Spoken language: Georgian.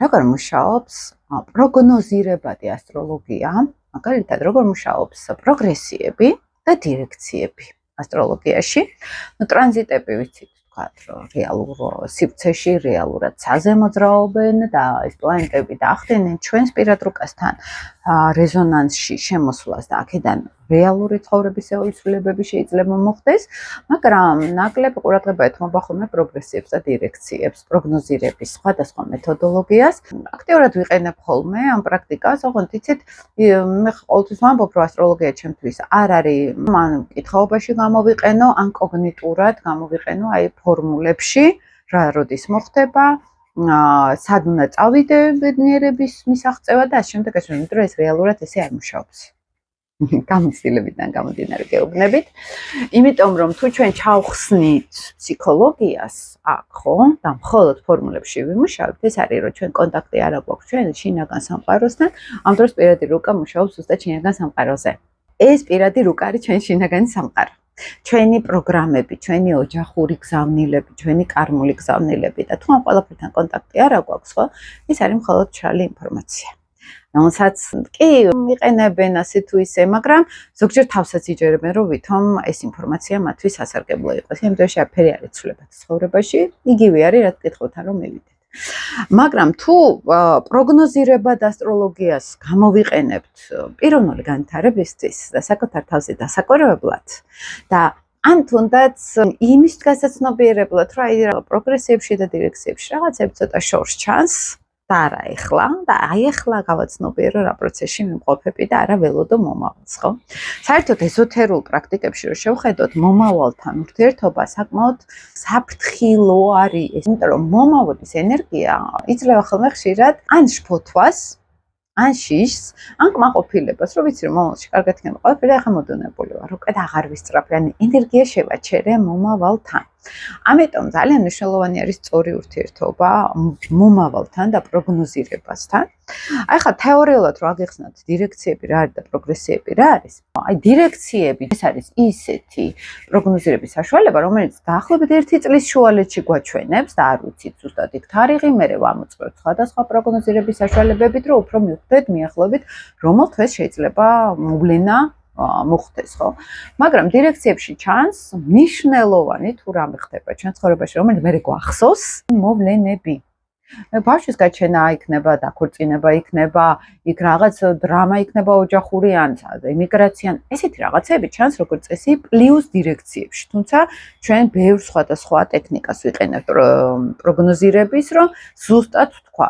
როგორ მუშაობს პროგნოზირებადი ასტროლოგია, მაგალითად, როგორ მუშაობს პროგრესიები და დირექციები ასტროლოგიაში. ტრანზიტები ვიცით, ვთქვათ, რომ რეალურ სივრცეში რეალურად ცაზე მოძრაობენ და ეს პლანეტები დაახდენენ ჩვენს პირად რუკასთან რეზონანსში შემოსვლას და აქედან რეალური ცხოვრების ეოლიცვლებები შეიძლება მოხდეს, მაგრამ ნაკლებ ყურადღება ეთმობა ხოლმე პროგრესიებს და დირექციებს, პროგნოზირების სხვადასხვა მეთოდოლოგიას. აქტიურად ვიყენებ ხოლმე ამ პრაქტიკას, ოღონდ იცით, მე ყოველთვის ვამბობ, რომ ასტროლოგია ჩემთვის არ არის მან კითხაობაში გამოვიყენო, ან კოგნიტურად გამოვიყენო აი ფორმულებში, რა როდის მოხდება, სად უნდა წავიდე ბედნიერების მისაღწევად და ამ შემდეგ ეს რომ ეს რეალურად ესე არ მუშაობს. გამოცდილებიდან გამომდინარე გეუბნებით. იმიტომ რომ თუ ჩვენ ჩავხსნით ფსიქოლოგიას აქ, ხო, და მხოლოდ ფორმულებში ვიმუშავებთ, ეს არის რომ ჩვენ კონტაქტი არ აქვს ჩვენ შინაგან სამყაროსთან, ამ დროს პირადი რუკა მუშაობს ზუსტად შინაგან სამყაროზე. ეს პირადი რუკა არის ჩვენ შინაგანი სამყარო. ჩვენი პროგრამები, ჩვენი ოჯახური გზავნილები, ჩვენი კარმული გზავნილები და თუ ამ ყველაფერთან კონტაქტი არ აქვს, ხო, ეს არის მხოლოდ მშრალი ინფორმაცია. რომელსაც კი მიყენებენ ასე თუ ისე, მაგრამ ზოგჯერ თავსაც იჯერებენ, რომ ვითომ ეს ინფორმაცია მათთვის სასარგებლო იყოს. იმ დროში არაფერი არ იცვლებათ ცხოვრებაში, იგივე არის რაც კითხავთან რომ მივიდეთ. მაგრამ თუ პროგნოზირებად ასტროლოგიას გამოვიყენებთ პიროვნული განვითარებისთვის და საკუთარ თავზე დასაკვირვებლად და ან თუნდაც იმის გასაცნობიერებლად, რომ აი პროგრესიებში და დირექციებში რაღაცები ცოტა შორს ჩანს და არა ეხლა და აი ეხლა გავაცნობიერო რა პროცესში მიმყოფები და არა ველოდო მომავალს, ხო? საერთოდ ეზოთერულ პრაქტიკებში რომ შევხედოთ, მომავალთან ურთიერთობა საკმაოდ საფრთხილო არის, იმიტომ რომ მომავლის ენერგია იძლევა ხოლმე ხშირად ან შფოთვას, ან შიშს, ან კმაყოფილებას, რომ ვიცი რომ მომავალში კარგად იქნება ყველაფერი და ახლა მოდუნებული ვარ, უკეთ აღარ ვისწრაფე, ან ენერგია შევაჩერე მომავალთან. ამიტომ ძალიან მნიშვნელოვანი არის სწორი ურთიერთობა მომავალთან და პროგნოზირებასთან. აი ხა თეორიულად რო აგიხსნათ დირექციები რა არის და პროგრესიები რა არის. აი დირექციები ეს არის ისეთი პროგნოზირების საშუალება, რომელიც დაახლოებით 1 წლის შუალედში გვაჩვენებს და არ ვიცით ზუსტად იქ თარიღი, მერე ვამოწმებთ სხვადასხვა პროგნოზირების საშუალებებით, რომ უფრო მივხვდეთ მიახლოებით, რომელ თვეს შეიძლება მოვლენა მოხდეს, ხო? მაგრამ დირექციებში ჩანს მნიშვნელოვანი თუ რამე ხდება ჩვენ ცხოვრებაში, რომელიც მე გვახსოვს მოვლენები. ბავშვის გაჩენა იქნება, დაქორწინება იქნება, იქ რაღაც დრამა იქნება ოჯახური ან ემიგრაცია, ესეთი რაღაცები ჩანს როგორც წესი პლუს დირექციებში. თუმცა ჩვენ ბევრ სხვადასხვა ტექნიკას ვიყენებთ პროგნოზირების, რომ ზუსტად ვთქვა